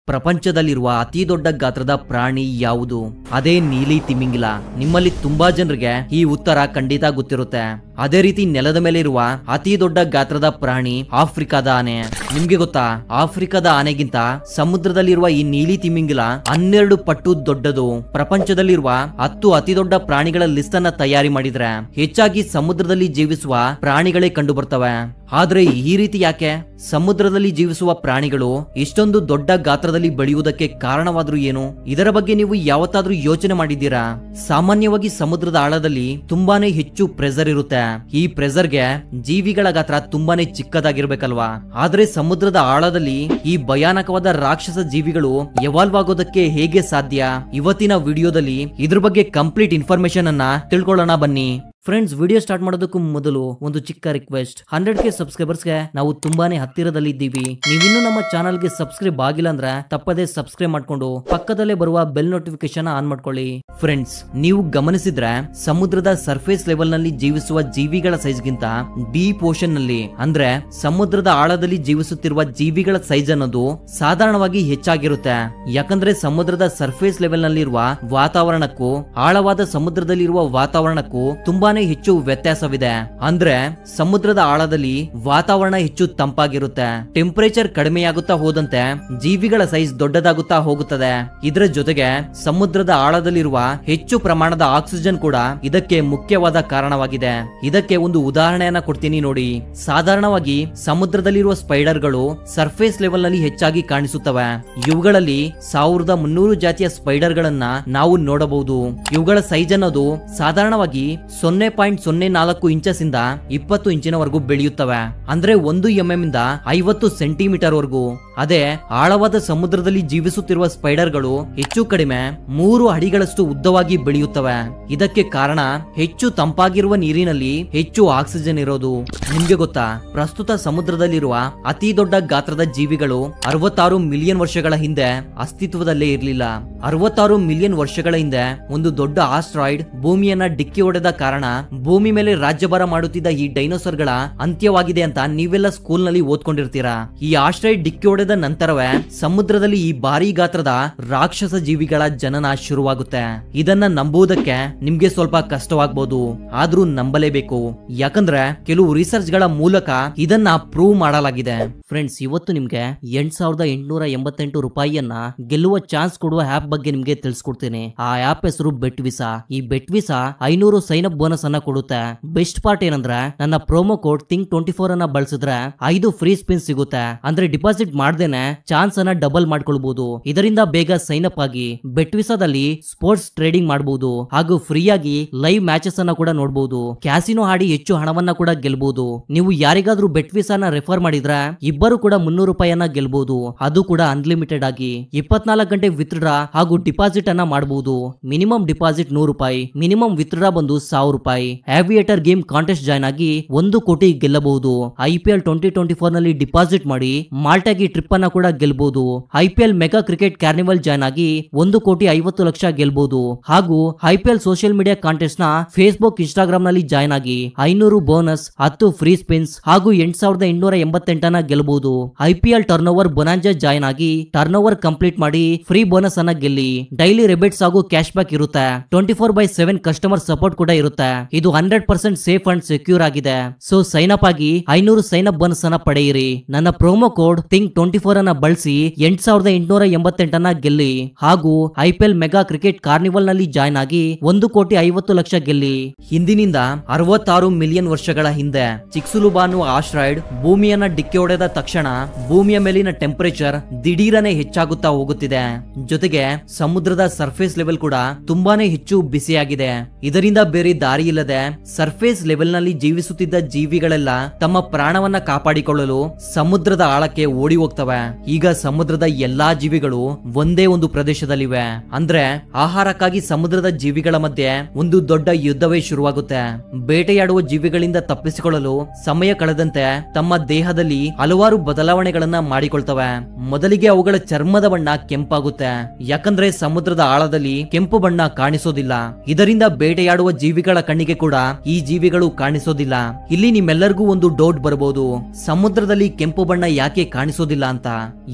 ಪ್ರಪಂಚದಲ್ಲಿರುವ ಅತಿ ದೊಡ್ಡ ಗಾತ್ರದ ಪ್ರಾಣಿ ಯಾವುದು? ಅದೇ ನೀಲಿ ತಿಮಿಂಗಿಲ. ನಿಮ್ಮಲ್ಲಿ ತುಂಬಾ ಜನರಿಗೆ ಈ ಉತ್ತರ ಖಂಡಿತ ಗೊತ್ತಿರುತ್ತೆ. ಅದೇ ರೀತಿ ನೆಲದ ಮೇಲೆ ಇರುವ ಅತಿ ದೊಡ್ಡ ಗಾತ್ರದ ಪ್ರಾಣಿ ಆಫ್ರಿಕಾದ ಆನೆ. ನಿಮ್ಗೆ ಗೊತ್ತಾ, ಆಫ್ರಿಕಾದ ಆನೆಗಿಂತ ಸಮುದ್ರದಲ್ಲಿರುವ ಈ ನೀಲಿ ತಿಮಿಂಗಿಲ 12 ಪಟ್ಟು ದೊಡ್ಡದು. ಪ್ರಪಂಚದಲ್ಲಿರುವ 10 ಅತಿ ದೊಡ್ಡ ಪ್ರಾಣಿಗಳ ಲಿಸ್ಟ್ ಅನ್ನ ತಯಾರಿ ಮಾಡಿದ್ರೆ ಹೆಚ್ಚಾಗಿ ಸಮುದ್ರದಲ್ಲಿ ಜೀವಿಸುವ ಪ್ರಾಣಿಗಳೇ ಕಂಡು ಬರ್ತವೆ. ಆದ್ರೆ ಈ ರೀತಿ ಯಾಕೆ? ಸಮುದ್ರದಲ್ಲಿ ಜೀವಿಸುವ ಪ್ರಾಣಿಗಳು ಇಷ್ಟೊಂದು ದೊಡ್ಡ ಗಾತ್ರದಲ್ಲಿ ಬೆಳೆಯುವುದಕ್ಕೆ ಕಾರಣವಾದ್ರೂ ಏನು? ಇದರ ಬಗ್ಗೆ ನೀವು ಯಾವತ್ತಾದ್ರೂ ಯೋಚನೆ ಮಾಡಿದ್ದೀರಾ? ಸಾಮಾನ್ಯವಾಗಿ ಸಮುದ್ರದ ಆಳದಲ್ಲಿ ತುಂಬಾನೇ ಹೆಚ್ಚು ಪ್ರೆಷರ್ ಇರುತ್ತೆ. ಈ ಪ್ರೆಷರ್ಗೆ ಜೀವಿಗಳ ಗಾತ್ರ ತುಂಬಾನೇ ಚಿಕ್ಕದಾಗಿರ್ಬೇಕಲ್ವಾ? ಆದ್ರೆ ಸಮುದ್ರದ ಆಳದಲ್ಲಿ ಈ ಭಯಾನಕವಾದ ರಾಕ್ಷಸ ಜೀವಿಗಳು ಎವಾಲ್ವ್ ಆಗೋದಕ್ಕೆ ಹೇಗೆ ಸಾಧ್ಯ? ಇವತ್ತಿನ ವಿಡಿಯೋದಲ್ಲಿ ಇದ್ರ ಬಗ್ಗೆ ಕಂಪ್ಲೀಟ್ ಇನ್ಫಾರ್ಮೇಶನ್ ಅನ್ನ ತಿಳ್ಕೊಳ್ಳೋಣ ಬನ್ನಿ. ಫ್ರೆಂಡ್ಸ್, ವಿಡಿಯೋ ಸ್ಟಾರ್ಟ್ ಮಾಡೋದಕ್ಕೂ ಮೊದಲು ಒಂದು ಚಿಕ್ಕ ರಿಕ್ವೆಸ್ಟ್. 100K ಸಬ್ಸ್ಕ್ರೈಬರ್ಸ್ಗೆ ನಾವು ತುಂಬಾನೇ ಹತ್ತಿರದಲ್ಲಿ ಇದ್ದೀವಿ. ನೀವಿನ್ನೂ ನಮ್ಮ ಚಾನಲ್ಗೆ ಸಬ್ಸ್ಕ್ರೈಬ್ ಆಗಿಲ್ಲ ಅಂದ್ರೆ ತಪ್ಪದೇ ಸಬ್ಸ್ಕ್ರೈಬ್ ಮಾಡ್ಕೊಂಡು ಪಕ್ಕದಲ್ಲೇ ಬರುವ ಬೆಲ್ ನೋಟಿಫಿಕೇಶನ್ ಆನ್ ಮಾಡ್ಕೊಳ್ಳಿ. ಫ್ರೆಂಡ್ಸ್, ನೀವು ಗಮನಿಸಿದ್ರೆ ಸಮುದ್ರದ ಸರ್ಫೇಸ್ ಲೆವೆಲ್ ನಲ್ಲಿ ಜೀವಿಸುವ ಜೀವಿಗಳ ಸೈಜ್ ಗಿಂತ ಡೀಪ್ ಓಷನ್ ನಲ್ಲಿ ಅಂದ್ರೆ ಸಮುದ್ರದ ಆಳದಲ್ಲಿ ಜೀವಿಸುತ್ತಿರುವ ಜೀವಿಗಳ ಸೈಜ್ ಅನ್ನೋದು ಸಾಧಾರಣವಾಗಿ ಹೆಚ್ಚಾಗಿರುತ್ತೆ. ಯಾಕಂದ್ರೆ ಸಮುದ್ರದ ಸರ್ಫೇಸ್ ಲೆವೆಲ್ ನಲ್ಲಿರುವ ವಾತಾವರಣಕ್ಕೂ ಆಳವಾದ ಸಮುದ್ರದಲ್ಲಿರುವ ವಾತಾವರಣಕ್ಕೂ ತುಂಬಾನೇ ಹೆಚ್ಚು ವ್ಯತ್ಯಾಸವಿದೆ. ಅಂದ್ರೆ ಸಮುದ್ರದ ಆಳದಲ್ಲಿ ವಾತಾವರಣ ಹೆಚ್ಚು ತಂಪಾಗಿರುತ್ತೆ. ಟೆಂಪರೇಚರ್ ಕಡಿಮೆಯಾಗುತ್ತಾ ಹೋದಂತೆ ಜೀವಿಗಳ ಸೈಜ್ ದೊಡ್ಡದಾಗುತ್ತಾ ಹೋಗುತ್ತದೆ. ಇದರ ಜೊತೆಗೆ ಸಮುದ್ರದ ಆಳದಲ್ಲಿರುವ ಹೆಚ್ಚು ಪ್ರಮಾಣದ ಆಕ್ಸಿಜನ್ ಕೂಡ ಇದಕ್ಕೆ ಮುಖ್ಯವಾದ ಕಾರಣವಾಗಿದೆ. ಇದಕ್ಕೆ ಒಂದು ಉದಾಹರಣೆಯನ್ನ ಕೊಡ್ತೀನಿ ನೋಡಿ. ಸಾಧಾರಣವಾಗಿ ಸಮುದ್ರದಲ್ಲಿರುವ ಸ್ಪೈಡರ್ಗಳು ಸರ್ಫೇಸ್ ಲೆವೆಲ್ ನಲ್ಲಿ ಹೆಚ್ಚಾಗಿ ಕಾಣಿಸುತ್ತವೆ. ಇವುಗಳಲ್ಲಿ 1300 ಜಾತಿಯ ಸ್ಪೈಡರ್ ಗಳನ್ನ ನಾವು ನೋಡಬಹುದು. ಇವುಗಳ ಸೈಜ್ ಅನ್ನೋದು ಸಾಧಾರಣವಾಗಿ 0.04 ಇಂಚಸ್ ಇಂದ 20 ಇಂಚಿನವರೆಗೂ ಬೆಳೆಯುತ್ತವೆ. ಅಂದ್ರೆ 1 mm ಇಂದ 50 ಸೆಂಟಿಮೀಟರ್ ವರೆಗೂ. ಅದೇ ಆಳವಾದ ಸಮುದ್ರದಲ್ಲಿ ಜೀವಿಸುತ್ತಿರುವ ಸ್ಪೈಡರ್ ಗಳು ಹೆಚ್ಚು ಕಡಿಮೆ 3 ಅಡಿಗಳಷ್ಟು ಉದ್ದವಾಗಿ ಬೆಳೆಯುತ್ತವೆ. ಇದಕ್ಕೆ ಕಾರಣ ಹೆಚ್ಚು ತಂಪಾಗಿರುವ ನೀರಿನಲ್ಲಿ ಹೆಚ್ಚು ಆಕ್ಸಿಜನ್ ಇರೋದು. ನಿಮ್ಗೆ ಗೊತ್ತಾ, ಪ್ರಸ್ತುತ ಸಮುದ್ರದಲ್ಲಿರುವ ಅತಿ ದೊಡ್ಡ ಗಾತ್ರದ ಜೀವಿಗಳು 66 ಮಿಲಿಯನ್ ವರ್ಷಗಳ ಹಿಂದೆ ಅಸ್ತಿತ್ವದಲ್ಲೇ ಇರಲಿಲ್ಲ. 66 ಮಿಲಿಯನ್ ವರ್ಷಗಳ ಹಿಂದೆ ಒಂದು ದೊಡ್ಡ ಆಸ್ಟ್ರಾಯ್ಡ್ ಭೂಮಿಯನ್ನ ಡಿಕ್ಕಿ ಹೊಡೆದ ಕಾರಣ ಭೂಮಿ ಮೇಲೆ ರಾಜ್ಯಭಾರ ಮಾಡುತ್ತಿದ್ದ ಈ ಡೈನೋಸರ್ ಗಳ ಅಂತ್ಯವಾಗಿದೆ ಅಂತ ನೀವೆಲ್ಲ ಸ್ಕೂಲ್ ನಲ್ಲಿ ಓದ್ಕೊಂಡಿರ್ತೀರಾ. ಈ ಆಸ್ಟ್ರಾಯ್ಡ್ ಡಿಕ್ಕಿ ಹೊಡೆದ ನಂತರವೇ ಸಮುದ್ರದಲ್ಲಿ ಈ ಭಾರಿ ಗಾತ್ರದ ರಾಕ್ಷಸ ಜೀವಿಗಳ ಜನನ ಶುರುವಾಗುತ್ತೆ. ಇದನ್ನ ನಂಬುವುದಕ್ಕೆ ನಿಮ್ಗೆ ಸ್ವಲ್ಪ ಕಷ್ಟವಾಗಬಹುದು, ಆದ್ರೂ ನಂಬಲೇಬೇಕು. ಯಾಕಂದ್ರೆ ಕೆಲವು ರಿಸರ್ಚ್ ಗಳ ಮೂಲಕ ಇದನ್ನ ಪ್ರೂವ್ ಮಾಡಲಾಗಿದೆ. ಫ್ರೆಂಡ್ಸ್, ಇವತ್ತು ನಿಮ್ಗೆ 8888 ರೂಪಾಯಿಯನ್ನ ಗೆಲ್ಲುವ ಚಾನ್ಸ್ ಕೊಡುವ ಆಪ್ ಬಗ್ಗೆ ನಿಮ್ಗೆ ತಿಳಿಸ್ಕೊಡ್ತೀನಿ. ಆ ಆಪ್ ಹೆಸರು ಬೆಟ್ ವಿಸಾ. ಈ BetVisa 500 sign up bonus ಅನ್ನ ಕೊಡುತ್ತೆ. ಬೆಸ್ಟ್ ಪಾರ್ಟ್ ಏನಂದ್ರೆ ನನ್ನ ಪ್ರೋಮೋ ಕೋಡ್ think24 ಅನ್ನ ಬಳಸಿದ್ರೆ 5 ಫ್ರೀ ಸ್ಪಿನ್ ಸಿಗುತ್ತೆ. ಅಂದ್ರೆ ಡಿಪಾಸಿಟ್ ಮಾಡ್ದೇನೆ ಚಾನ್ಸ್ ಅನ್ನ ಡಬಲ್ ಮಾಡ್ಕೊಳ್ಬಹುದು. ಇದರಿಂದ ಬೇಗ ಸೈನ್ ಅಪ್ ಆಗಿ ಬೆಟ್ ವಿಸಾದಲ್ಲಿ ಸ್ಪೋರ್ಟ್ಸ್ ಟ್ರೇಡಿಂಗ್ ಮಾಡಬಹುದು ಹಾಗೂ ಫ್ರೀ ಆಗಿ ಲೈವ್ ಮ್ಯಾಚಸ್ ಅನ್ನ ಕೂಡ ನೋಡಬಹುದು. ಕ್ಯಾಸಿನೋ ಆಡಿ ಹೆಚ್ಚು ಹಣವನ್ನ ಕೂಡ ಗೆಲ್ಲಬಹುದು. ನೀವು ಯಾರಿಗಾದ್ರೂ ಬೆಟ್ ವಿಸಾನ ರೆಫರ್ ಮಾಡಿದ್ರೆ ಇಬ್ಬರು ಕೂಡ 300 ರೂಪಾಯಿಯನ್ನ ಗೆಲ್ಲಬಹುದು. ಅದು ಕೂಡ ಅನ್ಲಿಮಿಟೆಡ್ ಆಗಿ 24 ಗಂಟೆ ವಿತ್ಡ್ರಾ ಹಾಗೂ ಡಿಪಾಸಿಟ್ ಅನ್ನ ಮಾಡಬಹುದು. ಮಿನಿಮಮ್ ಡಿಪಾಸಿಟ್ 100 ರೂಪಾಯಿ, ಮಿನಿಮಮ್ ವಿತ್ಡ್ರಾ ಬಂದು 1000 ರೂಪಾಯಿ. ಆವಿಯೇಟರ್ ಗೇಮ್ ಕಾಂಟೆಸ್ಟ್ ಜಾಯ್ನ್ ಆಗಿ 1 ಕೋಟಿ ಗೆಲ್ಲಬಹುದು. IPL 2024 ನಲ್ಲಿ ಡಿಪಾಸಿಟ್ ಮಾಡಿ ಮಾಲ್ಟಾಗಿ ಟ್ರಿಪ್ ಅನ್ನ ಕೂಡ ಗೆಲ್ಲಬಹುದು. IPL mega cricket carnival join ಆಗಿ 1,50,00,000 ಗೆಲ್ಲಬಹುದು. ಹಾಗೂ IPL ಸೋಷಿಯಲ್ ಮೀಡಿಯಾ ಕಾಂಟೆಸ್ಟ್ ನ ಫೇಸ್ಬುಕ್, ಇನ್ಸ್ಟಾಗ್ರಾಮ್ ನಲ್ಲಿ ಜಾಯ್ನ್ ಆಗಿ 500 ಬೋನಸ್, 10 ಫ್ರೀ ಸ್ಪಿನ್ಸ್ ಹಾಗೂ 8,888 ಅನ್ನ ಗೆಲ್ಲಬಹುದು. IPL ಟರ್ನ್ ಓವರ್ ಬೊನಾಂಜಾ ಜಾಯ್ನ್ ಆಗಿ ಟರ್ನ್ ಓವರ್ ಕಂಪ್ಲೀಟ್ ಮಾಡಿ ಫ್ರೀ ಬೋನಸ್ ಅನ್ನ ಗೆಲ್ಲಿ. ಡೈಲಿ ರಿಬೇಟ್ಸ್ ಹಾಗೂ ಕ್ಯಾಶ್ ಬ್ಯಾಕ್ ಇರುತ್ತೆ. 24/7 ಕಸ್ಟಮರ್ ಸಪೋರ್ಟ್ ಕೂಡ ಇರುತ್ತೆ. ಇದು 100% ಸೇಫ್ ಅಂಡ್ ಸೆಕ್ಯೂರ್ ಆಗಿದೆ. ಸೊ ಸೈನ್ ಅಪ್ ಆಗಿ 500 ಸೈನ್ ಅಪ್ ಬೋನಸ್ ಅನ್ನ ಪಡೆಯಿರಿ. ನನ್ನ ಪ್ರೋಮೋ ಕೋಡ್ think24 ಅನ್ನ ಬಳಸಿ 8,888 ಅನ್ನ ಗೆಲ್ಲಿ. ಹಾಗೂ IPL ಮೆಗಾ ಕ್ರಿಕೆಟ್ ಕಾರ್ನಿವಲ್ ನಲ್ಲಿ ಜಾಯ್ನ್ ಆಗಿ 1,50,00,000 ಗೆಲ್ಲಿ. ಹಿಂದಿನಿಂದ 66 ಮಿಲಿಯನ್ ವರ್ಷಗಳ ಹಿಂದೆ ಚಿಕ್ಸುಲುಬಾನು ಆಸ್ಟ್ರಾಯ್ಡ್ ಭೂಮಿಯನ್ನ ಡಿಕ್ಕಿ ಹೊಡೆದ ತಕ್ಷಣ ಭೂಮಿಯ ಮೇಲಿನ ಟೆಂಪರೇಚರ್ ದಿಢೀರನೆ ಹೆಚ್ಚಾಗುತ್ತಾ ಹೋಗುತ್ತಿದೆ. ಜೊತೆಗೆ ಸಮುದ್ರದ ಸರ್ಫೇಸ್ ಲೆವೆಲ್ ಕೂಡ ತುಂಬಾನೇ ಹೆಚ್ಚು ಬಿಸಿಯಾಗಿದೆ. ಇದರಿಂದ ಬೇರೆ ದಾರಿ ಇಲ್ಲದೆ ಸರ್ಫೇಸ್ ಲೆವೆಲ್ ನಲ್ಲಿ ಜೀವಿಸುತ್ತಿದ್ದ ಜೀವಿಗಳೆಲ್ಲ ತಮ್ಮ ಪ್ರಾಣವನ್ನ ಕಾಪಾಡಿಕೊಳ್ಳಲು ಸಮುದ್ರದ ಆಳಕ್ಕೆ ಓಡಿ ಹೋಗ್ತವೆ. ಈಗ ಸಮುದ್ರದ ಎಲ್ಲಾ ಜೀವಿಗಳು ಒಂದೇ ಒಂದು ಪ್ರದೇಶದಲ್ಲಿವೆ. ಅಂದ್ರೆ ಆಹಾರಕ್ಕಾಗಿ ಸಮುದ್ರದ ಜೀವಿಗಳ ಮಧ್ಯೆ ಒಂದು ದೊಡ್ಡ ಯುದ್ಧವೇ ಶುರುವಾಗುತ್ತೆ. ಬೇಟೆಯಾಡುವ ಜೀವಿಗಳಿಂದ ತಪ್ಪಿಸಿಕೊಳ್ಳಲು ಸಮಯ ಕಳೆದಂತೆ ತಮ್ಮ ದೇಹದಲ್ಲಿ ಹಲವಾರು ಬದಲಾವಣೆಗಳನ್ನ ಮಾಡಿಕೊಳ್ತವೆ. ಮೊದಲಿಗೆ ಅವುಗಳ ಚರ್ಮದ ಬಣ್ಣ ಕೆಂಪಾಗುತ್ತೆ. ಯಾಕಂದ್ರೆ ಸಮುದ್ರದ ಆಳದಲ್ಲಿ ಕೆಂಪು ಬಣ್ಣ ಕಾಣಿಸೋದಿಲ್ಲ. ಇದರಿಂದ ಬೇಟೆಯಾಡುವ ಜೀವಿಗಳ ಕಣ್ಣಿಗೆ ಕೂಡ ಈ ಜೀವಿಗಳು ಕಾಣಿಸೋದಿಲ್ಲ. ಇಲ್ಲಿ ನಿಮ್ಮೆಲ್ಲರಿಗೂ ಒಂದು ಡೌಟ್ ಬರಬಹುದು, ಸಮುದ್ರದಲ್ಲಿ ಕೆಂಪು ಬಣ್ಣ ಯಾಕೆ ಕಾಣಿಸೋದಿಲ್ಲ ಅಂತ.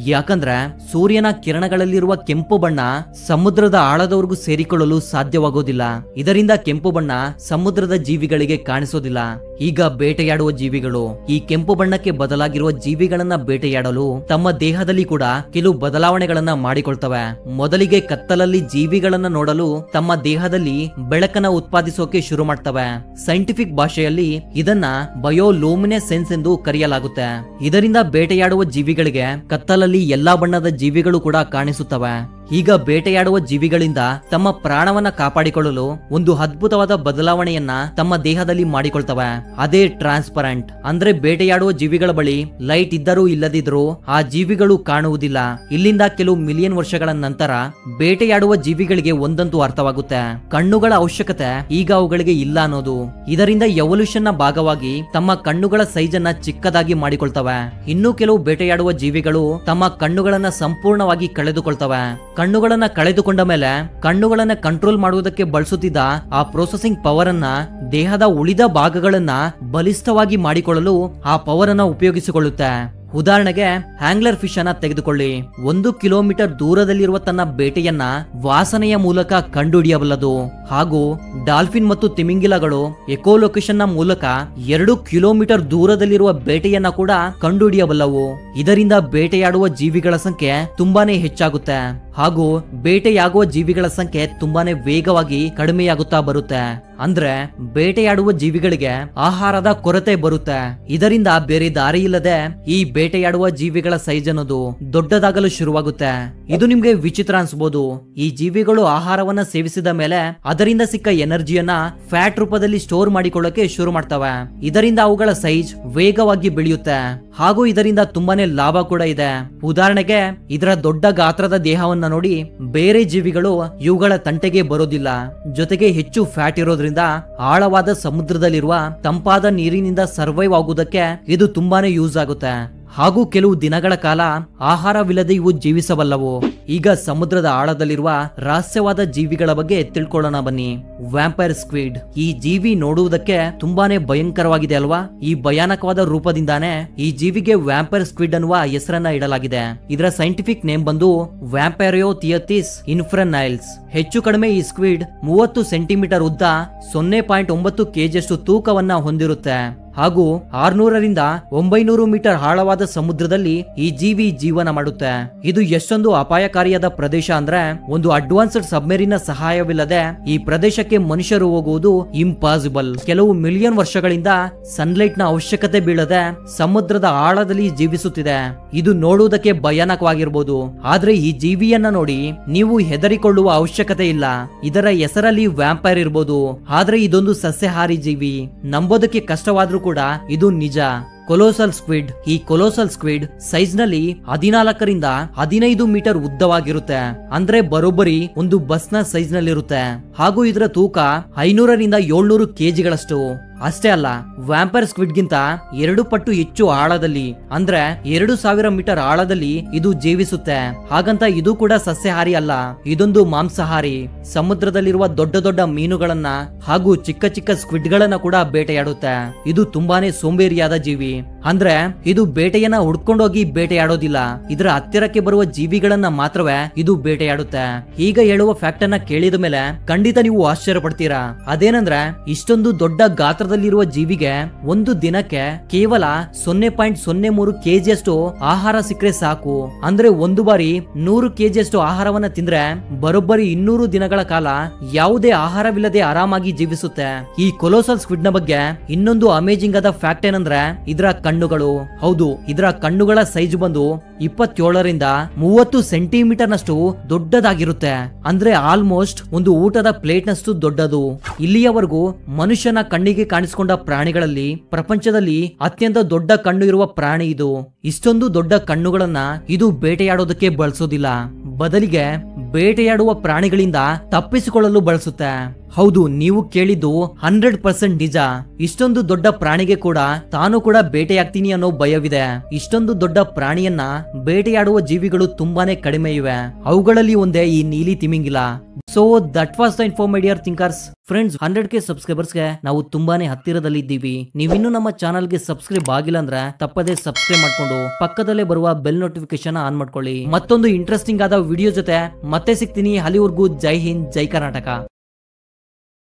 ಯಾಕಂದ್ರೆ ಸೂರ್ಯನ ಕಿರಣಗಳಲ್ಲಿರುವ ಕೆಂಪು ಬಣ್ಣ ಸಮುದ್ರದ ಆಳದವರೆಗೂ ಸೇರಿಕೊಳ್ಳಲು ಸಾಧ್ಯವಾಗೋದಿಲ್ಲ. ಇದರಿಂದ ಕೆಂಪು ಬಣ್ಣ ಸಮುದ್ರದ ಜೀವಿಗಳಿಗೆ ಕಾಣಿಸೋದಿಲ್ಲ. ಈಗ ಬೇಟೆಯಾಡುವ ಜೀವಿಗಳು ಈ ಕೆಂಪು ಬಣ್ಣಕ್ಕೆ ಬದಲಾಗಿರುವ ಜೀವಿಗಳನ್ನ ಬೇಟೆಯಾಡಲು ತಮ್ಮ ದೇಹದಲ್ಲಿ ಕೂಡ ಕೆಲವು ಬದಲಾವಣೆಗಳನ್ನ ಮಾಡಿಕೊಳ್ತವೆ. ಮೊದಲಿಗೆ ಕತ್ತಲಲ್ಲಿ ಜೀವಿಗಳನ್ನ ನೋಡಲು ತಮ್ಮ ದೇಹದಲ್ಲಿ ಬೆಳಕನ್ನ ಉತ್ಪಾದಿಸೋಕೆ ಶುರು ಮಾಡ್ತವೆ. ಸೈಂಟಿಫಿಕ್ ಭಾಷೆಯಲ್ಲಿ ಇದನ್ನ ಬಯೋಲೂಮಿನೆಸೆನ್ಸ್ ಎಂದು ಕರೆಯಲಾಗುತ್ತೆ. ಇದರಿಂದ ಬೇಟೆಯಾಡುವ ಜೀವಿಗಳಿಗೆ ಕತ್ತಲಲ್ಲಿ ಎಲ್ಲಾ ಬಣ್ಣದ ಜೀವಿಗಳು ಕೂಡ ಕಾಣಿಸುತ್ತವೆ. ಈಗ ಬೇಟೆಯಾಡುವ ಜೀವಿಗಳಿಂದ ತಮ್ಮ ಪ್ರಾಣವನ್ನ ಕಾಪಾಡಿಕೊಳ್ಳಲು ಒಂದು ಅದ್ಭುತವಾದ ಬದಲಾವಣೆಯನ್ನ ತಮ್ಮ ದೇಹದಲ್ಲಿ ಮಾಡಿಕೊಳ್ತವೆ. ಅದೇ ಟ್ರಾನ್ಸ್ಪರೆಂಟ್. ಅಂದ್ರೆ ಬೇಟೆಯಾಡುವ ಜೀವಿಗಳ ಬಳಿ ಲೈಟ್ ಇದ್ದರೂ ಇಲ್ಲದಿದ್ರೂ ಆ ಜೀವಿಗಳು ಕಾಣುವುದಿಲ್ಲ. ಇಲ್ಲಿಂದ ಕೆಲವು ಮಿಲಿಯನ್ ವರ್ಷಗಳ ನಂತರ ಬೇಟೆಯಾಡುವ ಜೀವಿಗಳಿಗೆ ಒಂದಂತೂ ಅರ್ಥವಾಗುತ್ತೆ, ಕಣ್ಣುಗಳ ಅವಶ್ಯಕತೆ ಈಗ ಅವುಗಳಿಗೆ ಇಲ್ಲ ಅನ್ನೋದು. ಇದರಿಂದ ಎವಲ್ಯೂಷನ್ ನ ಭಾಗವಾಗಿ ತಮ್ಮ ಕಣ್ಣುಗಳ ಸೈಜ್ ಅನ್ನ ಚಿಕ್ಕದಾಗಿ ಮಾಡಿಕೊಳ್ತವೆ. ಇನ್ನು ಕೆಲವು ಬೇಟೆಯಾಡುವ ಜೀವಿಗಳು ತಮ್ಮ ಕಣ್ಣುಗಳನ್ನ ಸಂಪೂರ್ಣವಾಗಿ ಕಳೆದುಕೊಳ್ತವೆ. ಕಣ್ಣುಗಳನ್ನ ಕಳೆದುಕೊಂಡ ಮೇಲೆ ಕಣ್ಣುಗಳನ್ನ ಕಂಟ್ರೋಲ್ ಮಾಡುವುದಕ್ಕೆ ಬಳಸುತ್ತಿದ್ದ ಆ ಪ್ರೊಸೆಸಿಂಗ್ ಪವರ್ ಅನ್ನ ದೇಹದ ಉಳಿದ ಭಾಗಗಳನ್ನ ಬಲಿಷ್ಠವಾಗಿ ಮಾಡಿಕೊಳ್ಳಲು ಆ ಪವರ್ ಅನ್ನ ಉಪಯೋಗಿಸಿಕೊಳ್ಳುತ್ತೆ. ಉದಾಹರಣೆಗೆ ಹ್ಯಾಂಗ್ಲರ್ ಫಿಶ್ ಅನ್ನ ತೆಗೆದುಕೊಳ್ಳಿ. 1 ಕಿಲೋಮೀಟರ್ ದೂರದಲ್ಲಿರುವ ತನ್ನ ಬೇಟೆಯನ್ನ ವಾಸನೆಯ ಮೂಲಕ ಕಂಡುಹಿಡಿಯಬಲ್ಲದು. ಹಾಗೂ ಡಾಲ್ಫಿನ್ ಮತ್ತು ತಿಮಿಂಗಿಲಗಳು ಎಕೋಲೊಕೇಶನ್ ನ ಮೂಲಕ 2 ಕಿಲೋಮೀಟರ್ ದೂರದಲ್ಲಿರುವ ಬೇಟೆಯನ್ನ ಕೂಡ ಕಂಡುಹಿಡಿಯಬಲ್ಲವು. ಇದರಿಂದ ಬೇಟೆಯಾಡುವ ಜೀವಿಗಳ ಸಂಖ್ಯೆ ತುಂಬಾನೇ ಹೆಚ್ಚಾಗುತ್ತೆ ಹಾಗೂ ಬೇಟೆಯಾಗುವ ಜೀವಿಗಳ ಸಂಖ್ಯೆ ತುಂಬಾನೇ ವೇಗವಾಗಿ ಕಡಿಮೆಯಾಗುತ್ತಾ ಬರುತ್ತೆ. ಅಂದ್ರೆ ಬೇಟೆಯಾಡುವ ಜೀವಿಗಳಿಗೆ ಆಹಾರದ ಕೊರತೆ ಬರುತ್ತೆ. ಇದರಿಂದ ಬೇರೆ ದಾರಿ ಇಲ್ಲದೆ ಈ ಬೇಟೆಯಾಡುವ ಜೀವಿಗಳ ಸೈಜ್ ಅನ್ನೋದು ದೊಡ್ಡದಾಗಲು ಶುರುವಾಗುತ್ತೆ. ಇದು ನಿಮ್ಗೆ ವಿಚಿತ್ರ ಅನ್ಸಬಹುದು. ಈ ಜೀವಿಗಳು ಆಹಾರವನ್ನ ಸೇವಿಸಿದ ಮೇಲೆ ಅದರಿಂದ ಸಿಕ್ಕ ಎನರ್ಜಿಯನ್ನ ಫ್ಯಾಟ್ ರೂಪದಲ್ಲಿ ಸ್ಟೋರ್ ಮಾಡಿಕೊಳ್ಳಕ್ಕೆ ಶುರು ಮಾಡ್ತವೆ. ಇದರಿಂದ ಅವುಗಳ ಸೈಜ್ ವೇಗವಾಗಿ ಬೆಳೆಯುತ್ತೆ ಹಾಗೂ ಇದರಿಂದ ತುಂಬಾನೇ ಲಾಭ ಕೂಡ ಇದೆ. ಉದಾಹರಣೆಗೆ ಇದರ ದೊಡ್ಡ ಗಾತ್ರದ ದೇಹವನ್ನ ನೋಡಿ ಬೇರೆ ಜೀವಿಗಳು ಇವುಗಳ ತಂಟೆಗೆ ಬರೋದಿಲ್ಲ. ಜೊತೆಗೆ ಹೆಚ್ಚು ಫ್ಯಾಟ್ ಇರೋದ್ರಿಂದ ಆಳವಾದ ಸಮುದ್ರದಲ್ಲಿರುವ ತಂಪಾದ ನೀರಿನಿಂದ ಸರ್ವೈವ್ ಆಗುವುದಕ್ಕೆ ಇದು ತುಂಬಾನೇ ಯೂಸ್ ಆಗುತ್ತೆ. ಹಾಗೂ ಕೆಲವು ದಿನಗಳ ಕಾಲ ಆಹಾರವಿಲ್ಲದೆ ಇವು ಜೀವಿಸಬಲ್ಲವು. ಈಗ ಸಮುದ್ರದ ಆಳದಲ್ಲಿರುವ ರಹಸ್ಯವಾದ ಜೀವಿಗಳ ಬಗ್ಗೆ ತಿಳ್ಕೊಳ್ಳೋಣ ಬನ್ನಿ. Vampire squid. ಈ ಜೀವಿ ನೋಡುವುದಕ್ಕೆ ತುಂಬಾನೇ ಭಯಂಕರವಾಗಿದೆ ಅಲ್ವಾ? ಈ ಭಯಾನಕವಾದ ರೂಪದಿಂದಾನೇ ಈ ಜೀವಿಗೆ ವ್ಯಾಂಪೈರ್ ಸ್ಕ್ವಿಡ್ ಅನ್ನುವ ಹೆಸರನ್ನ ಇಡಲಾಗಿದೆ. ಇದರ ಸೈಂಟಿಫಿಕ್ ನೇಮ್ ಬಂದು ವ್ಯಾಂಪೈರಿಯೋಥಿಯತಿಸ್ ಇನ್ಫ್ರನೈಲ್ಸ್. ಹೆಚ್ಚು ಕಡಿಮೆ ಈ ಸ್ಕ್ವಿಡ್ 30 ಸೆಂಟಿಮೀಟರ್ ಉದ್ದ, 0.9 kg ತೂಕವನ್ನ ಹೊಂದಿರುತ್ತೆ ಹಾಗೂ 600 ರಿಂದ 900 ಮೀಟರ್ ಆಳವಾದ ಸಮುದ್ರದಲ್ಲಿ ಈ ಜೀವಿ ಜೀವನ ಮಾಡುತ್ತೆ. ಇದು ಎಷ್ಟೊಂದು ಅಪಾಯಕಾರಿಯಾದ ಪ್ರದೇಶ ಅಂದ್ರೆ ಒಂದು ಅಡ್ವಾನ್ಸ್ಡ್ ಸಬ್ಮೆರಿನ್ ಸಹಾಯವಿಲ್ಲದೆ ಈ ಪ್ರದೇಶಕ್ಕೆ ಮನುಷ್ಯರು ಹೋಗುವುದು ಇಂಪಾಸಿಬಲ್. ಕೆಲವು ಮಿಲಿಯನ್ ವರ್ಷಗಳಿಂದ ಸನ್ಲೈಟ್ ನ ಅವಶ್ಯಕತೆ ಬೀಳದೆ ಸಮುದ್ರದ ಆಳದಲ್ಲಿ ಜೀವಿಸುತ್ತಿದೆ. ಇದು ನೋಡುವುದಕ್ಕೆ ಭಯಾನಕವಾಗಿರ್ಬೋದು, ಆದ್ರೆ ಈ ಜೀವಿಯನ್ನ ನೋಡಿ ನೀವು ಹೆದರಿಕೊಳ್ಳುವ ಅವಶ್ಯಕತೆ ಇಲ್ಲ. ಇದರ ಹೆಸರಲ್ಲಿ ವ್ಯಾಂಪೈರ್ ಇರ್ಬೋದು, ಆದ್ರೆ ಇದೊಂದು ಸಸ್ಯಾಹಾರಿ ಜೀವಿ. ನಂಬೋದಕ್ಕೆ ಕಷ್ಟವಾದ್ರೂ ಕೂಡ ಇದು ನಿಜ. ಕೊಲೋಸಲ್ ಸ್ಕ್ವಿಡ್. ಈ ಕೊಲೋಸಲ್ ಸ್ಕ್ವಿಡ್ ಸೈಜ್ ನಲ್ಲಿ 14 ರಿಂದ 15 ಮೀಟರ್ ಉದ್ದವಾಗಿರುತ್ತೆ. ಅಂದ್ರೆ ಬರೋಬ್ಬರಿ ಒಂದು ಬಸ್ ನ ಸೈಜ್ ನಲ್ಲಿ ಇರುತ್ತೆ ಹಾಗೂ ಇದರ ತೂಕ 500 ರಿಂದ 700 kg. ಅಷ್ಟೇ ಅಲ್ಲ, ವ್ಯಾಂಪೈರ್ ಸ್ಕ್ವಿಡ್ ಗಿಂತ 2 ಪಟ್ಟು ಹೆಚ್ಚು ಆಳದಲ್ಲಿ ಅಂದ್ರೆ 2000 ಮೀಟರ್ ಆಳದಲ್ಲಿ ಇದು ಜೀವಿಸುತ್ತೆ. ಹಾಗಂತ ಇದು ಕೂಡ ಸಸ್ಯಾಹಾರಿ ಅಲ್ಲ, ಇದೊಂದು ಮಾಂಸಾಹಾರಿ. ಸಮುದ್ರದಲ್ಲಿರುವ ದೊಡ್ಡ ದೊಡ್ಡ ಮೀನುಗಳನ್ನ ಹಾಗೂ ಚಿಕ್ಕ ಚಿಕ್ಕ ಸ್ಕ್ವಿಡ್ ಗಳನ್ನ ಕೂಡ ಬೇಟೆಯಾಡುತ್ತೆ. ಇದು ತುಂಬಾನೇ ಸೋಂಬೇರಿಯಾದ ಜೀವಿ. ಅಂದ್ರೆ ಇದು ಬೇಟೆಯನ್ನ ಹುಡ್ಕೊಂಡೋಗಿ ಬೇಟೆಯಾಡೋದಿಲ್ಲ, ಇದರ ಹತ್ತಿರಕ್ಕೆ ಬರುವ ಜೀವಿಗಳನ್ನ ಮಾತ್ರವೇ ಇದು ಬೇಟೆಯಾಡುತ್ತೆ. ಈಗ ಹೇಳುವ ಫ್ಯಾಕ್ಟ್ ಅನ್ನ ಕೇಳಿದ ಮೇಲೆ ಖಂಡಿತ ನೀವು ಆಶ್ಚರ್ಯ ಪಡ್ತೀರಾ. ಅದೇನಂದ್ರೆ ಇಷ್ಟೊಂದು ದೊಡ್ಡ ಗಾತ್ರದಲ್ಲಿರುವ ಜೀವಿಗೆ ಒಂದು ದಿನಕ್ಕೆ ಕೇವಲ 0.03 kg ಆಹಾರ ಸಿಕ್ಕರೆ ಸಾಕು. ಅಂದ್ರೆ ಒಂದು ಬಾರಿ 100 kg ಆಹಾರವನ್ನ ತಿಂದ್ರೆ ಬರೋಬ್ಬರಿ 200 ದಿನಗಳ ಕಾಲ ಯಾವುದೇ ಆಹಾರವಿಲ್ಲದೆ ಆರಾಮಾಗಿ ಜೀವಿಸುತ್ತೆ. ಈ ಕೊಲೋಸಲ್ ಸ್ಕ್ವಿಡ್ ನ ಬಗ್ಗೆ ಇನ್ನೊಂದು ಅಮೇಜಿಂಗ್ ಆದ ಫ್ಯಾಕ್ಟ್ ಏನಂದ್ರೆ ಇದರ ಕಣ್ಣುಗಳು. ಹೌದು, ಇದರ ಕಣ್ಣುಗಳ ಸೈಜ್ ಬಂದು 27 ರಿಂದ 30 ಸೆಂಟಿಮೀಟರ್ ನಷ್ಟು ದೊಡ್ಡದಾಗಿರುತ್ತೆ. ಅಂದ್ರೆ ಆಲ್ಮೋಸ್ಟ್ ಒಂದು ಊಟದ ಪ್ಲೇಟ್ ನಷ್ಟು ದೊಡ್ಡದು. ಇಲ್ಲಿಯವರೆಗೂ ಮನುಷ್ಯನ ಕಣ್ಣಿಗೆ ಕಾಣಿಸಿಕೊಂಡ ಪ್ರಾಣಿಗಳಲ್ಲಿ ಪ್ರಪಂಚದಲ್ಲಿ ಅತ್ಯಂತ ದೊಡ್ಡ ಕಣ್ಣು ಇರುವ ಪ್ರಾಣಿ ಇದು. ಇಷ್ಟೊಂದು ದೊಡ್ಡ ಕಣ್ಣುಗಳನ್ನ ಇದು ಬೇಟೆಯಾಡೋದಕ್ಕೆ ಬಳಸೋದಿಲ್ಲ, ಬದಲಿಗೆ ಬೇಟೆಯಾಡುವ ಪ್ರಾಣಿಗಳಿಂದ ತಪ್ಪಿಸಿಕೊಳ್ಳಲು ಬಳಸುತ್ತೆ. ಹೌದು, ನೀವು ಕೇಳಿದ್ದು 100% ನಿಜ. ಇಷ್ಟೊಂದು ದೊಡ್ಡ ಪ್ರಾಣಿಗೆ ಕೂಡ ತಾನು ಕೂಡ ಬೇಟೆಯಾಗ್ತೀನಿ ಅನ್ನೋ ಭಯವಿದೆ. ಇಷ್ಟೊಂದು ದೊಡ್ಡ ಪ್ರಾಣಿಯನ್ನ ಬೇಟೆಯಾಡುವ ಜೀವಿಗಳು ತುಂಬಾನೇ ಕಡಿಮೆ ಇವೆ. ಅವುಗಳಲ್ಲಿ ಒಂದೇ ಈ ನೀಲಿ ತಿಮಿಂಗಿಲ. So that was the info my dear thinkers. Friends, 100K ಸಬ್ಸ್ಕ್ರೈಬರ್ಸ್ಗೆ ನಾವು ತುಂಬಾನೇ ಹತ್ತಿರದಲ್ಲಿ ಇದ್ದೀವಿ. ನೀವಿನ್ನೂ ನಮ್ಮ ಚಾನಲ್ಗೆ ಸಬ್ಸ್ಕ್ರೈಬ್ ಆಗಿಲ್ಲ ಅಂದ್ರೆ ತಪ್ಪದೇ ಸಬ್ಸ್ಕ್ರೈಬ್ ಮಾಡ್ಕೊಂಡು ಪಕ್ಕದಲ್ಲೇ ಬರುವ ಬೆಲ್ ನೋಟಿಫಿಕೇಶನ್ ಆನ್ ಮಾಡ್ಕೊಳ್ಳಿ. ಮತ್ತೊಂದು ಇಂಟ್ರೆಸ್ಟಿಂಗ್ ಆದ ವಿಡಿಯೋ ಜೊತೆ ಮತ್ತೆ ಸಿಗ್ತೀನಿ. ಅಲ್ಲಿವರೆಗೂ ಜೈ ಹಿಂದ್, ಜೈ ಕರ್ನಾಟಕ.